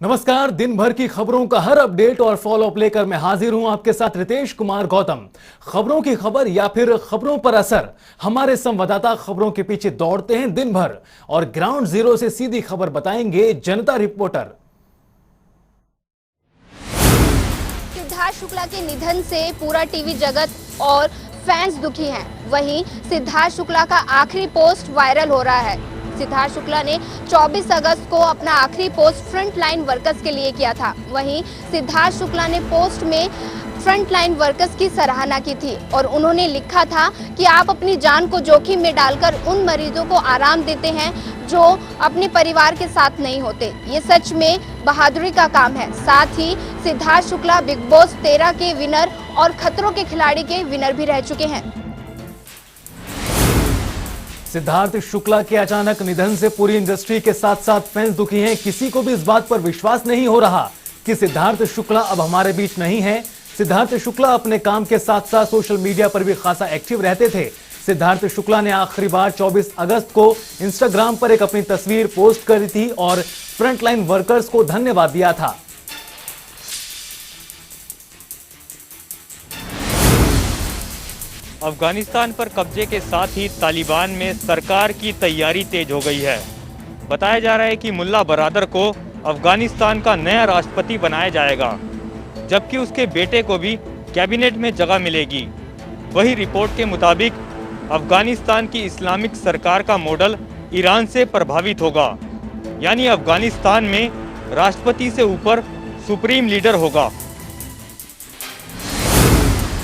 नमस्कार। दिन भर की खबरों का हर अपडेट और फॉलो अप लेकर मैं हाजिर हूं आपके साथ रितेश कुमार गौतम। खबरों की खबर या फिर खबरों पर असर, हमारे संवाददाता खबरों के पीछे दौड़ते हैं दिन भर और ग्राउंड जीरो से सीधी खबर बताएंगे जनता रिपोर्टर। सिद्धार्थ शुक्ला के निधन से पूरा टीवी जगत और फैंस दुखी हैं। वहीं सिद्धार्थ शुक्ला का आखिरी पोस्ट वायरल हो रहा है। सिद्धार्थ शुक्ला ने 24 अगस्त को अपना आखिरी पोस्ट फ्रंट लाइन वर्कर्स के लिए किया था। वहीं सिद्धार्थ शुक्ला ने पोस्ट में फ्रंट लाइन वर्कर्स की सराहना की थी और उन्होंने लिखा था कि आप अपनी जान को जोखिम में डालकर उन मरीजों को आराम देते हैं जो अपने परिवार के साथ नहीं होते। ये सच में बहादुरी का काम है। साथ ही सिद्धार्थ शुक्ला बिग बॉस 13 के विनर और खतरों के खिलाड़ी के विनर भी रह चुके हैं। सिद्धार्थ शुक्ला के अचानक निधन से पूरी इंडस्ट्री के साथ साथ फैंस दुखी हैं। किसी को भी इस बात पर विश्वास नहीं हो रहा कि सिद्धार्थ शुक्ला अब हमारे बीच नहीं है। सिद्धार्थ शुक्ला अपने काम के साथ साथ सोशल मीडिया पर भी खासा एक्टिव रहते थे। सिद्धार्थ शुक्ला ने आखिरी बार 24 अगस्त को इंस्टाग्राम पर एक अपनी तस्वीर पोस्ट करी थी और फ्रंटलाइन वर्कर्स को धन्यवाद दिया था। अफगानिस्तान पर कब्जे के साथ ही तालिबान में सरकार की तैयारी तेज हो गई है। बताया जा रहा है कि मुल्ला बरादर को अफगानिस्तान का नया राष्ट्रपति बनाया जाएगा, जबकि उसके बेटे को भी कैबिनेट में जगह मिलेगी। वही रिपोर्ट के मुताबिक अफगानिस्तान की इस्लामिक सरकार का मॉडल ईरान से प्रभावित होगा, यानी अफगानिस्तान में राष्ट्रपति से ऊपर सुप्रीम लीडर होगा।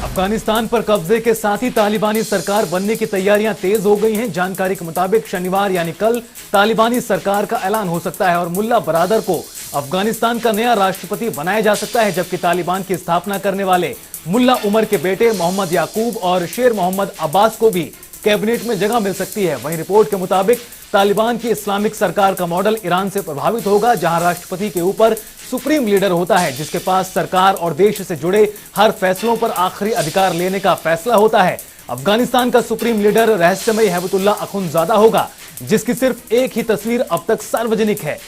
अफगानिस्तान पर कब्जे के साथ ही तालिबानी सरकार बनने की तैयारियां तेज हो गई हैं। जानकारी के मुताबिक शनिवार यानी कल तालिबानी सरकार का ऐलान हो सकता है और मुल्ला बरादर को अफगानिस्तान का नया राष्ट्रपति बनाया जा सकता है, जबकि तालिबान की स्थापना करने वाले मुल्ला उमर के बेटे मोहम्मद याकूब और शेर मोहम्मद अब्बास को भी कैबिनेट में जगह मिल सकती है। वहीं रिपोर्ट के मुताबिक तालिबान की इस्लामिक सरकार का मॉडल ईरान से प्रभावित होगा, जहां राष्ट्रपति के ऊपर सुप्रीम लीडर होता है, जिसके पास सरकार और देश से जुड़े हर फैसलों पर आखिरी अधिकार लेने का फैसला होता है। अफगानिस्तान का सुप्रीम लीडर रहस्यमयी हैबतुल्ला अखुंज़ादा होगा, जिसकी सिर्फ एक ही तस्वीर अब तक सार्वजनिक है।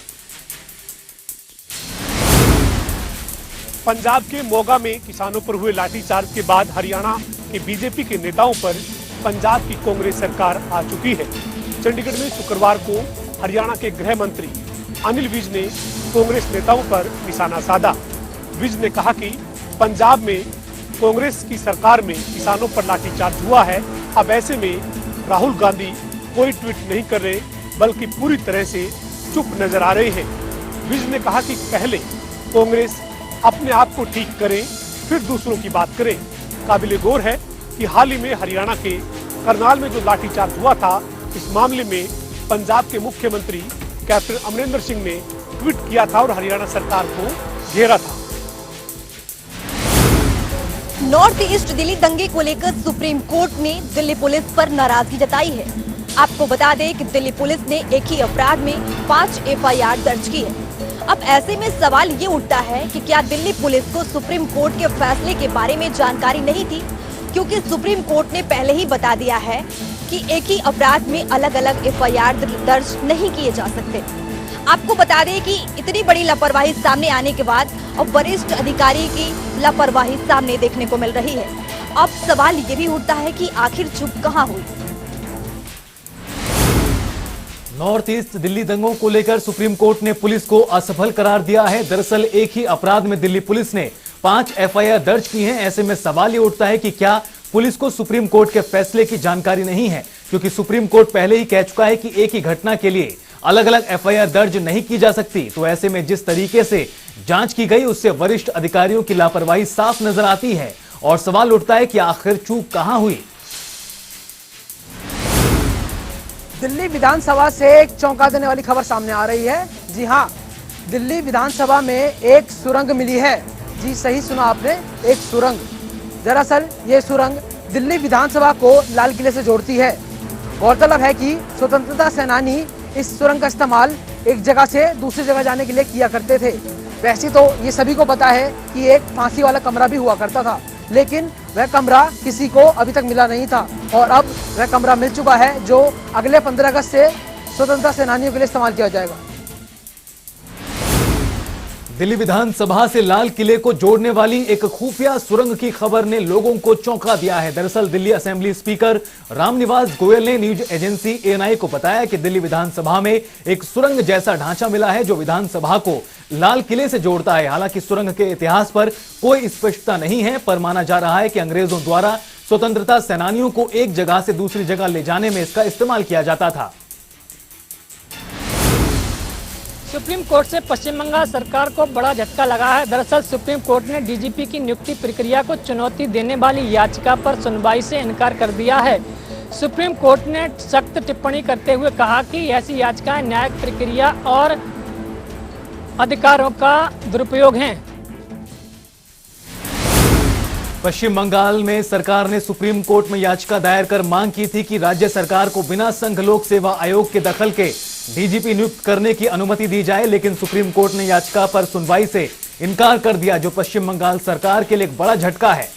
पंजाब के मोगा में किसानों पर हुए लाठीचार्ज के बाद हरियाणा के बीजेपी के नेताओं पर पंजाब की कांग्रेस सरकार आ चुकी है। चंडीगढ़ में शुक्रवार को हरियाणा के गृह मंत्री अनिल विज ने कांग्रेस नेताओं पर निशाना साधा। विज ने कहा कि पंजाब में कांग्रेस की सरकार में किसानों पर लाठीचार्ज हुआ है। अब ऐसे में राहुल गांधी कोई ट्वीट नहीं कर रहे, बल्कि पूरी तरह से चुप नजर आ रहे हैं। विज ने कहा कि पहले कांग्रेस अपने आप को ठीक करें, फिर दूसरों की बात करें। काबिले गौर है कि हाल ही में हरियाणा के करनाल में जो लाठीचार्ज हुआ था, इस मामले में पंजाब के मुख्यमंत्री कैप्टन अमरिंदर सिंह ने ट्वीट किया था और हरियाणा सरकार को घेरा था। नॉर्थ ईस्ट दिल्ली दंगे को लेकर सुप्रीम कोर्ट ने दिल्ली पुलिस पर नाराजगी जताई है। आपको बता दें कि दिल्ली पुलिस ने एक ही अपराध में 5 FIR दर्ज की है। अब ऐसे में सवाल ये उठता है कि क्या दिल्ली पुलिस को सुप्रीम कोर्ट के फैसले के बारे में जानकारी नहीं थी, क्योंकि सुप्रीम कोर्ट ने पहले ही बता दिया है कि एक ही अपराध में अलग अलग FIR दर्ज नहीं किए जा सकते। आपको बता दें कि इतनी बड़ी लापरवाही सामने आने के बाद अब वरिष्ठ अधिकारी की लापरवाही सामने देखने को मिल रही है। अब सवाल ये भी उठता है कि आखिर चुप कहां हुई। नॉर्थ ईस्ट दिल्ली दंगों को लेकर सुप्रीम कोर्ट ने पुलिस को असफल करार दिया है। दरअसल एक ही अपराध में दिल्ली पुलिस ने 5 FIR दर्ज की हैं। ऐसे में सवाल ये उठता है कि क्या पुलिस को सुप्रीम कोर्ट के फैसले की जानकारी नहीं है, क्योंकि सुप्रीम कोर्ट पहले ही कह चुका है कि एक ही घटना के लिए अलग अलग FIR दर्ज नहीं की जा सकती। तो ऐसे में जिस तरीके से जांच की गई, उससे वरिष्ठ अधिकारियों की लापरवाही साफ नजर आती है और सवाल उठता है कि आखिर चूक कहां हुई। दिल्ली विधानसभा से एक चौंका देने वाली खबर सामने आ रही है। जी हां, दिल्ली विधानसभा में एक सुरंग मिली है। जी सही सुना आपने, एक सुरंग। दरअसल ये सुरंग दिल्ली विधानसभा को लाल किले से जोड़ती है। गौरतलब है कि स्वतंत्रता सेनानी इस सुरंग का इस्तेमाल एक जगह से दूसरी जगह जाने के लिए किया करते थे। वैसे तो ये सभी को पता है कि एक फांसी वाला कमरा भी हुआ करता था, लेकिन वह कमरा किसी को अभी तक मिला नहीं था और अब वह कमरा मिल चुका है, जो अगले 15 अगस्त से स्वतंत्रता सेनानियों के लिए इस्तेमाल किया जाएगा। दिल्ली विधानसभा से लाल किले को जोड़ने वाली एक खुफिया सुरंग की खबर ने लोगों को चौंका दिया है। दरअसल दिल्ली असेंबली स्पीकर रामनिवास गोयल ने न्यूज एजेंसी एएनआई को बताया कि दिल्ली विधानसभा में एक सुरंग जैसा ढांचा मिला है जो विधानसभा को लाल किले से जोड़ता है। हालांकि सुरंग के इतिहास पर कोई स्पष्टता नहीं है, पर माना जा रहा है कि अंग्रेजों द्वारा स्वतंत्रता सेनानियों को एक जगह से दूसरी जगह ले जाने में इसका इस्तेमाल किया जाता था। सुप्रीम कोर्ट से पश्चिम बंगाल सरकार को बड़ा झटका लगा है। दरअसल सुप्रीम कोर्ट ने डीजीपी की नियुक्ति प्रक्रिया को चुनौती देने वाली याचिका पर सुनवाई से इनकार कर दिया है। सुप्रीम कोर्ट ने सख्त टिप्पणी करते हुए कहा कि ऐसी याचिकाएं न्यायिक प्रक्रिया और अधिकारों का दुरुपयोग हैं। पश्चिम बंगाल में सरकार ने सुप्रीम कोर्ट में याचिका दायर कर मांग की थी कि राज्य सरकार को बिना संघ लोक सेवा आयोग के दखल के डीजीपी नियुक्त करने की अनुमति दी जाए, लेकिन सुप्रीम कोर्ट ने याचिका पर सुनवाई से इनकार कर दिया, जो पश्चिम बंगाल सरकार के लिए एक बड़ा झटका है।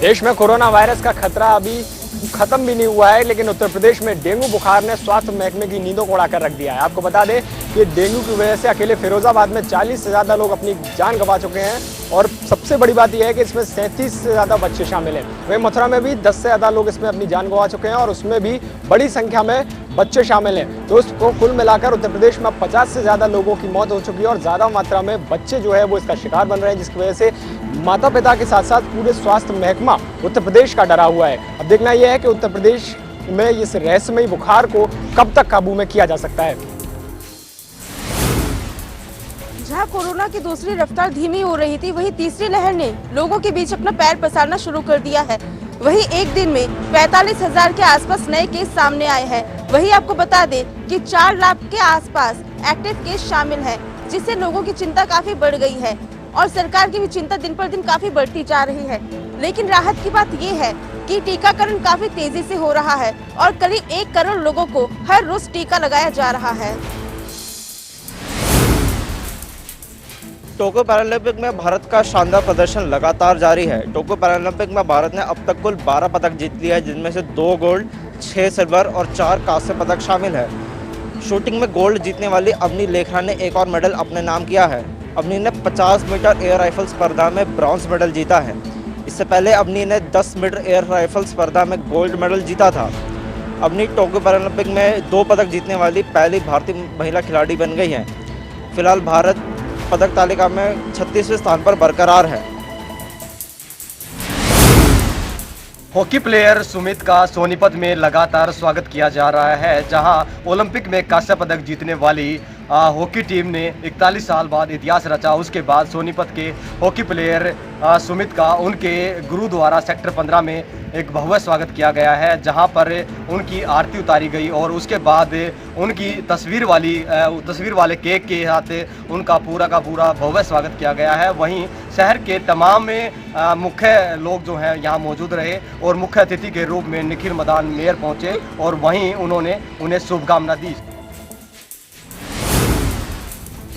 देश में कोरोना वायरस का खतरा अभी खत्म भी नहीं हुआ है, लेकिन उत्तर प्रदेश में डेंगू बुखार ने स्वास्थ्य महकमे की नींदों को उड़ाकर रख दिया है। आपको बता दें कि डेंगू की वजह से अकेले फिरोजाबाद में 40 से ज्यादा लोग अपनी जान गंवा चुके हैं और सबसे बड़ी बात यह है कि इसमें 37 से ज्यादा बच्चे शामिल हैं। वहीं मथुरा में भी 10 से ज्यादा लोग इसमें अपनी जान गंवा चुके हैं और उसमें भी बड़ी संख्या में बच्चे शामिल हैं। तो उसको कुल मिलाकर उत्तर प्रदेश में 50 से ज्यादा लोगों की मौत हो चुकी है और ज्यादा मात्रा में बच्चे जो है वो इसका शिकार बन रहे हैं, जिसकी वजह से माता पिता के साथ साथ पूरे स्वास्थ्य महकमा उत्तर प्रदेश का डरा हुआ है। अब देखना यह है कि उत्तर प्रदेश में इस रहस्यमयी बुखार को कब तक काबू में किया जा सकता है। जहां कोरोना की दूसरी रफ्तार धीमी हो रही थी, वहीं तीसरी लहर ने लोगों के बीच अपना पैर पसारना शुरू कर दिया है। वहीं एक दिन में 45,000 के आसपास नए केस सामने आए हैं। वहीं आपको बता दें कि 4 लाख के आसपास एक्टिव केस शामिल हैं, जिससे लोगों की चिंता काफी बढ़ गई है और सरकार की भी चिंता दिन पर दिन काफी बढ़ती जा रही है। लेकिन राहत की बात यह है कि टीकाकरण काफी तेजी से हो रहा है और करीब 1 करोड़ लोगों को हर रोज टीका लगाया जा रहा है। टोक्यो पैरालंपिक में भारत का शानदार प्रदर्शन लगातार जारी है। टोक्यो पैरालंपिक में भारत ने अब तक कुल 12 पदक जीत लिए हैं, जिनमें से 2 गोल्ड, 6 सिल्वर और 4 कांस्य पदक शामिल है। शूटिंग में गोल्ड जीतने वाली अवनी लेखरा ने एक और मेडल अपने नाम किया है। अवनी ने 50 मीटर एयर राइफल स्पर्धा में ब्रॉन्ज मेडल जीता है। इससे पहले अवनी ने 10 मीटर एयर राइफल स्पर्धा में गोल्ड मेडल जीता था। अवनी टोक्यो पैरालंपिक में 2 पदक जीतने वाली पहली भारतीय महिला खिलाड़ी बन गई हैं। फिलहाल भारत पदक तालिका में 36वें स्थान पर बरकरार है। हॉकी प्लेयर सुमित का सोनीपत में लगातार स्वागत किया जा रहा है, जहां ओलंपिक में कांस्य पदक जीतने वाली हॉकी टीम ने 41 साल बाद इतिहास रचा। उसके बाद सोनीपत के हॉकी प्लेयर सुमित का उनके गुरु द्वारा सेक्टर 15 में एक भव्य स्वागत किया गया है, जहां पर उनकी आरती उतारी गई और उसके बाद उनकी तस्वीर वाले केक के साथ उनका पूरा का पूरा भव्य स्वागत किया गया है। वहीं शहर के तमाम मुख्य लोग जो हैं यहाँ मौजूद रहे और मुख्य अतिथि के रूप में निखिल मदान मेयर पहुंचे और वहीं उन्होंने उन्हें शुभकामना दी।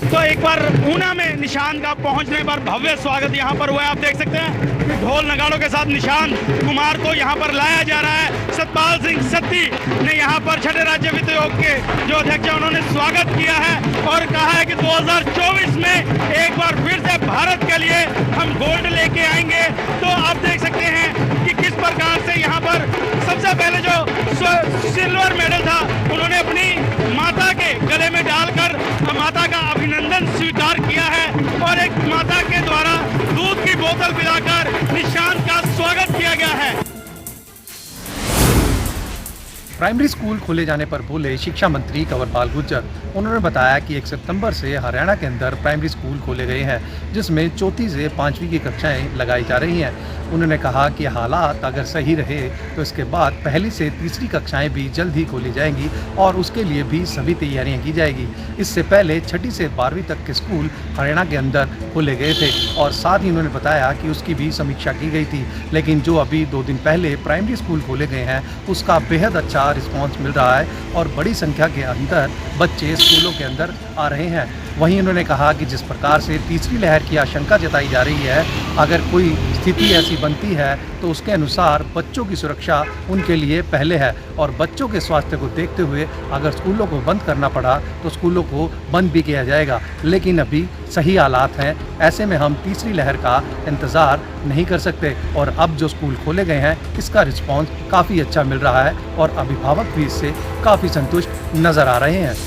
तो एक बार ऊना में निशान का पहुंचने पर भव्य स्वागत यहां पर हुआ है। आप देख सकते हैं ढोल नगाड़ों के साथ निशान कुमार को यहां पर लाया जा रहा है। सतपाल सिंह सत्ती ने यहां पर छठे राज्य वित्त आयोग के जो अध्यक्ष हैं उन्होंने स्वागत किया है और कहा है कि 2024 में एक बार फिर से भारत के लिए हम गोल्ड लेके आएंगे। तो आप देख सकते हैं कि किस प्रकार से यहाँ पर सबसे पहले जो सिल्वर मेडल था उन्होंने अपनी माता के गले में डालकर माता का अभिनंदन स्वीकार किया है और एक माता के द्वारा दूध की बोतल पिलाकर निशान का स्वागत किया गया है। प्राइमरी स्कूल खोले जाने पर बोले शिक्षा मंत्री कंवरपाल गुर्जर। उन्होंने बताया कि 1 सितंबर से हरियाणा के अंदर प्राइमरी स्कूल खोले गए हैं, जिसमें चौथी से 5वीं की कक्षाएं लगाई जा रही हैं। उन्होंने कहा कि हालात अगर सही रहे तो इसके बाद पहली से तीसरी कक्षाएं भी जल्द ही खोली जाएंगी और उसके लिए भी सभी तैयारियां की जाएगी। इससे पहले 6ठी से 12वीं तक के स्कूल हरियाणा के अंदर खोले गए थे और साथ ही उन्होंने बताया कि उसकी भी समीक्षा की गई थी, लेकिन जो अभी 2 दिन पहले प्राइमरी स्कूल खोले गए हैं उसका बेहद अच्छा रिस्पॉन्स मिल रहा है और बड़ी संख्या के अंदर बच्चे स्कूलों के अंदर आ रहे हैं। वहीं उन्होंने कहा कि जिस प्रकार से तीसरी लहर की आशंका जताई जा रही है, अगर कोई स्थिति ऐसी बनती है तो उसके अनुसार बच्चों की सुरक्षा उनके लिए पहले है और बच्चों के स्वास्थ्य को देखते हुए अगर स्कूलों को बंद करना पड़ा तो स्कूलों को बंद भी किया जाएगा। लेकिन अभी सही हालात हैं, ऐसे में हम तीसरी लहर का इंतज़ार नहीं कर सकते और अब जो स्कूल खोले गए हैं इसका रिस्पॉन्स काफ़ी अच्छा मिल रहा है और अभिभावक भी इससे काफ़ी संतुष्ट नज़र आ रहे हैं।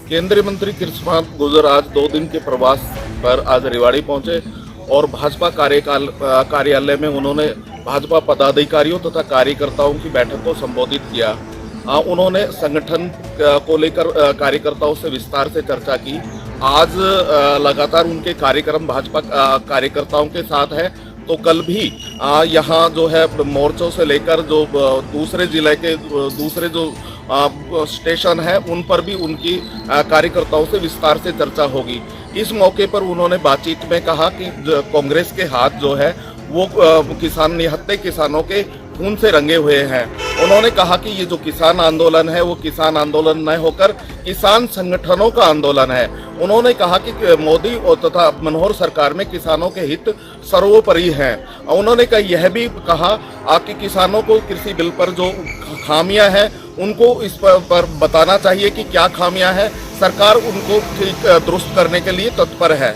केंद्रीय मंत्री कृष्णपाल गुर्जर आज 2 दिन के प्रवास पर आज रेवाड़ी पहुंचे और भाजपा कार्यालय में उन्होंने भाजपा पदाधिकारियों तथा कार्यकर्ताओं की बैठक को संबोधित किया। उन्होंने संगठन को लेकर कार्यकर्ताओं से विस्तार से चर्चा की। आज लगातार उनके कार्यक्रम भाजपा कार्यकर्ताओं के साथ है, तो कल भी यहाँ जो है मोर्चों से लेकर जो दूसरे जिले के दूसरे जो स्टेशन है उन पर भी उनकी कार्यकर्ताओं से विस्तार से चर्चा होगी। इस मौके पर उन्होंने बातचीत में कहा कि कांग्रेस के हाथ जो है वो निहत्थे किसानों के खून से रंगे हुए हैं। उन्होंने कहा कि ये जो किसान आंदोलन है वो किसान आंदोलन न होकर किसान संगठनों का आंदोलन है। उन्होंने कहा कि मोदी और तथा मनोहर सरकार में किसानों के हित सर्वोपरि हैं। उन्होंने यह भी कहा कि किसानों को कृषि बिल पर जो खामियां हैं उनको इस पर बताना चाहिए कि क्या खामियां हैं। सरकार उनको ठीक दुरुस्त करने के लिए तत्पर है।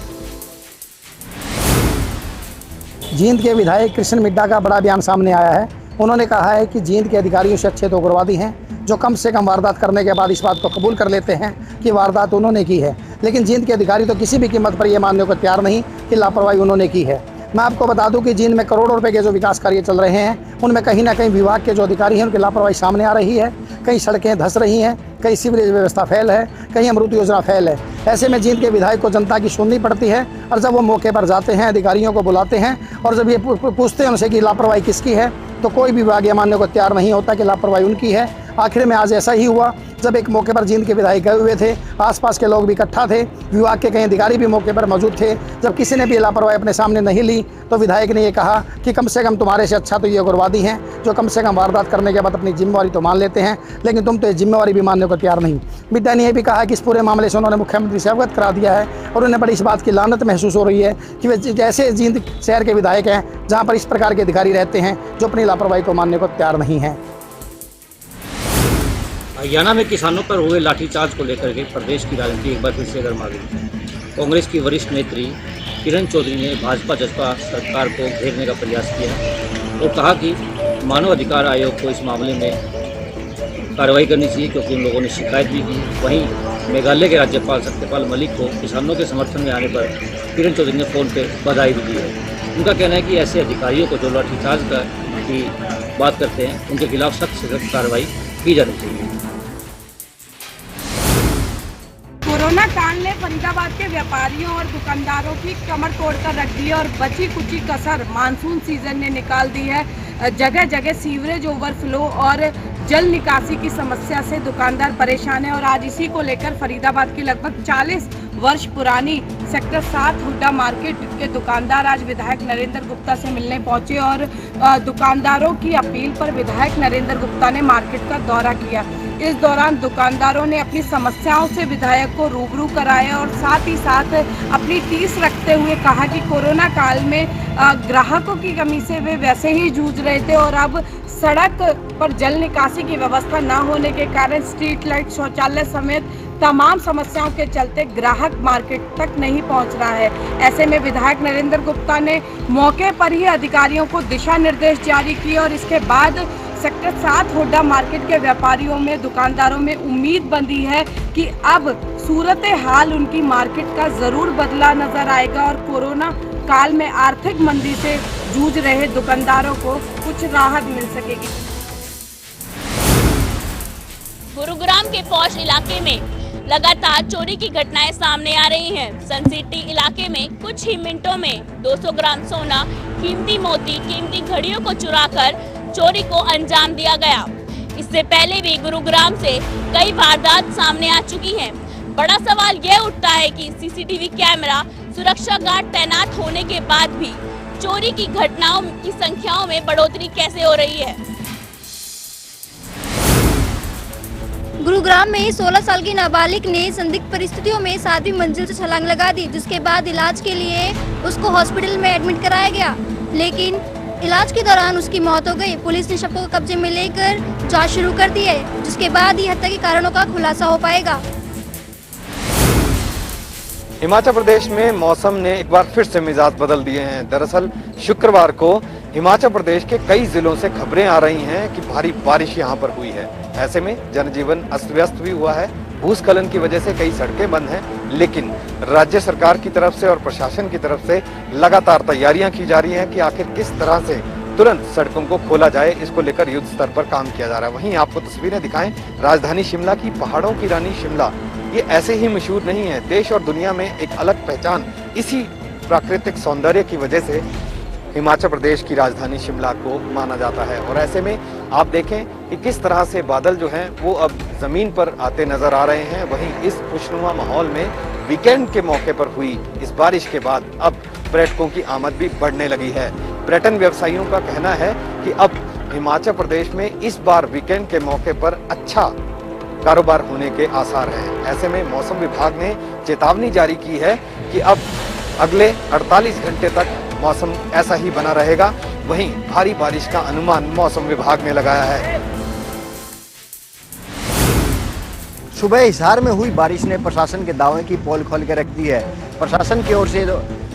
जींद के विधायक कृष्ण मिड्डा का बड़ा बयान सामने आया है। उन्होंने कहा है कि जींद के अधिकारियों से अच्छे तो उग्रवादी हैं जो कम से कम वारदात करने के बाद इस बात को कबूल कर लेते हैं कि वारदात उन्होंने की है, लेकिन जींद के अधिकारी तो किसी भी कीमत पर यह मानने को तैयार नहीं कि लापरवाही उन्होंने की है। मैं आपको बता दूं कि जींद में करोड़ों रुपए के जो विकास कार्य चल रहे हैं उनमें कहीं ना कहीं विभाग के जो अधिकारी हैं उनकी लापरवाही सामने आ रही है। कई सड़कें धंस रही हैं, कहीं सीवरेज व्यवस्था फेल है, कहीं अमृत योजना फेल है। ऐसे में जींद के विधायक को जनता की सुननी पड़ती है और जब वो मौके पर जाते हैं, अधिकारियों को बुलाते हैं और जब ये पूछते हैं उनसे कि लापरवाही किसकी है, तो कोई भी विभाग ये मानने को तैयार नहीं होता कि लापरवाही उनकी है। आखिर में आज ऐसा ही हुआ। जब एक मौके पर जींद के विधायक गए हुए थे, आसपास के लोग भी इकट्ठा थे, विभाग के कई अधिकारी भी मौके पर मौजूद थे। जब किसी ने भी लापरवाही अपने सामने नहीं ली तो विधायक ने ये कहा कि कम से कम तुम्हारे से अच्छा तो ये उग्रवादी हैं जो कम से कम वारदात करने के बाद अपनी जिम्मेवारी तो मान लेते हैं, लेकिन तुम तो ये जिम्मेवारी भी मानने को तैयार नहीं। मिड्डा ने यह भी कहा कि इस पूरे मामले से उन्होंने मुख्यमंत्री से अवगत करा दिया है और उन्हें बड़ी इस बात की लानत महसूस हो रही है कि वे जैसे जींद शहर के विधायक हैं जहाँ पर इस प्रकार के अधिकारी रहते हैं जो अपनी लापरवाही को मानने को तैयार नहीं हैं। हरियाणा में किसानों पर हुए लाठीचार्ज को लेकर के प्रदेश की राजनीति एक बार फिर से गर्मा गई। कांग्रेस की वरिष्ठ नेत्री किरण चौधरी ने भाजपा जसपा सरकार को घेरने का प्रयास किया और कहा कि मानव अधिकार आयोग को इस मामले में कार्रवाई करनी चाहिए क्योंकि उन लोगों ने शिकायत भी की। वहीं मेघालय के राज्यपाल सत्यपाल मलिक को किसानों के समर्थन में आने पर किरण चौधरी ने फ़ोन पर बधाई भी दी है। उनका कहना है कि ऐसे अधिकारियों को जो लाठीचार्ज की बात करते हैं उनके खिलाफ सख्त से सख्त कार्रवाई की जानी चाहिए। कोरोना काल ने फरीदाबाद के व्यापारियों और दुकानदारों की कमर तोड़कर रख दी है और बची कुची कसर मानसून सीजन ने निकाल दी है। जगह जगह सीवरेज ओवरफ्लो और जल निकासी की समस्या से दुकानदार परेशान है और आज इसी को लेकर फरीदाबाद की लगभग 40 वर्ष पुरानी सेक्टर 7 हुड्डा मार्केट के दुकानदार आज विधायक नरेंद्र गुप्ता से मिलने पहुंचे और दुकानदारों की अपील पर विधायक नरेंद्र गुप्ता ने मार्केट का दौरा किया। इस दौरान दुकानदारों ने अपनी समस्याओं से विधायक को रूबरू कराया और साथ ही साथ अपनी टीस रखते हुए कहा कि कोरोना काल में ग्राहकों की कमी से वे वैसे ही जूझ रहे थे और अब सड़क पर जल निकासी की व्यवस्था न होने के कारण स्ट्रीट लाइट, शौचालय समेत तमाम समस्याओं के चलते ग्राहक मार्केट तक नहीं पहुंच रहा है। ऐसे में विधायक नरेंद्र गुप्ता ने मौके पर ही अधिकारियों को दिशा निर्देश जारी किए और इसके बाद सेक्टर 7 हुड्डा मार्केट के व्यापारियों में, दुकानदारों में उम्मीद बंधी है कि अब सूरत हाल उनकी मार्केट का जरूर बदला नजर आएगा और कोरोना काल में आर्थिक मंदी से जूझ रहे दुकानदारों को कुछ राहत मिल सकेगी। गुरुग्राम के पौष इलाके में लगातार चोरी की घटनाएं सामने आ रही हैं। सन सिटी इलाके में कुछ ही मिनटों में 200 ग्राम सोना, कीमती मोती, कीमती घड़ियों को चुराकर चोरी को अंजाम दिया गया। इससे पहले भी गुरुग्राम से कई वारदात सामने आ चुकी हैं। बड़ा सवाल यह उठता है कि सीसीटीवी कैमरा, सुरक्षा गार्ड तैनात होने के बाद भी चोरी की घटनाओं की संख्याओं में बढ़ोतरी कैसे हो रही है। गुरुग्राम में 16 साल की नाबालिग ने संदिग्ध परिस्थितियों में 7वीं मंजिल से छलांग लगा दी, जिसके बाद इलाज के लिए उसको हॉस्पिटल में एडमिट कराया गया, लेकिन इलाज के दौरान उसकी मौत हो गई। पुलिस ने शव को कब्जे में लेकर जांच शुरू कर दी है, जिसके बाद ही हत्या के कारणों का खुलासा हो पाएगा। हिमाचल प्रदेश में मौसम ने एक बार फिर से मिजाज बदल दिए हैं। दरअसल शुक्रवार को हिमाचल प्रदेश के कई जिलों से खबरें आ रही हैं कि भारी बारिश यहां पर हुई है। ऐसे में जनजीवन अस्त व्यस्त भी हुआ है। भूस्खलन की वजह से कई सड़कें बंद हैं, लेकिन राज्य सरकार की तरफ से और प्रशासन की तरफ से लगातार तैयारियां की जा रही हैं कि आखिर किस तरह से तुरंत सड़कों को खोला जाए। इसको लेकर युद्ध स्तर पर काम किया जा रहा है। वहीं आपको तस्वीरें दिखाएं राजधानी शिमला की, पहाड़ों की रानी शिमला, ये ऐसे ही मशहूर नहीं है। देश और दुनिया में एक अलग पहचान इसी प्राकृतिक सौंदर्य की वजह से हिमाचल प्रदेश की राजधानी शिमला को माना जाता है। और ऐसे में आप देखें कि किस तरह से बादल जो हैं वो अब जमीन पर आते नजर आ रहे हैं। वहीं इस खुशनुमा माहौल में वीकेंड के मौके पर हुई इस बारिश के बाद अब पर्यटकों की आमद भी बढ़ने लगी है। पर्यटन व्यवसायियों का कहना है कि अब हिमाचल प्रदेश में इस बार वीकेंड के मौके पर अच्छा कारोबार होने के आसार हैं। ऐसे में मौसम विभाग ने चेतावनी जारी की है कि अब अगले 48 घंटे तक मौसम ऐसा ही बना रहेगा। वहीं भारी बारिश का अनुमान मौसम विभाग ने लगाया है। सुबह हिसार में हुई बारिश ने प्रशासन के दावे की पोल खोल के रख दी है। प्रशासन की ओर से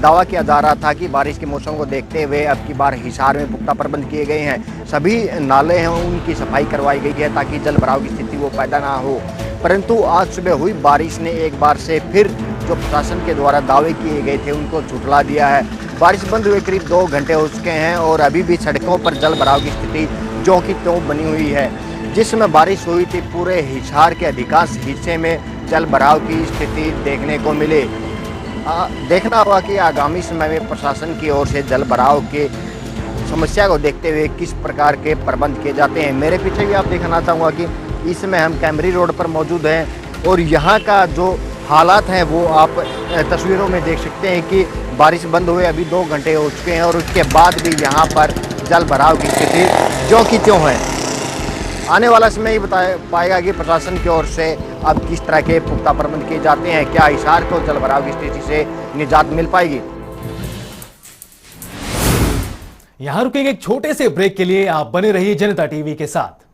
दावा किया जा रहा था कि बारिश के मौसम को देखते हुए अब की बार हिसार में पुख्ता प्रबंध किए गए हैं। सभी नाले हैं उनकी सफाई करवाई गई है ताकि जल भराव की स्थिति वो पैदा ना हो। परंतु आज सुबह हुई बारिश ने एक बार से फिर जो प्रशासन के द्वारा दावे किए गए थे उनको झुठला दिया है। बारिश बंद हुए करीब 2 घंटे हो चुके हैं और अभी भी सड़कों पर जल भराव की स्थिति जो की त्यों बनी हुई है। जिसमें बारिश हुई थी पूरे हिसार के अधिकांश हिस्से में जल भराव की स्थिति देखने को मिले। देखना होगा कि आगामी समय में प्रशासन की ओर से जल भराव के समस्या को देखते हुए किस प्रकार के प्रबंध किए जाते हैं। मेरे पीछे भी आप देखना चाहूँगा कि इस समय हम कैमरी रोड पर मौजूद हैं और यहाँ का जो हालात हैं वो आप तस्वीरों में देख सकते हैं कि बारिश बंद हुए अभी 2 घंटे हो चुके हैं और उसके बाद भी यहाँ पर जल भराव की स्थिति जो की त्यों है। आने वाला समय ही बता पाएगा कि प्रशासन की ओर से अब किस तरह के पुख्ता प्रबंध किए जाते हैं। क्या हिसार को जल भराव की स्थिति से निजात मिल पाएगी। यहां रुकेंगे एक छोटे से ब्रेक के लिए। आप बने रहिए जनता टीवी के साथ।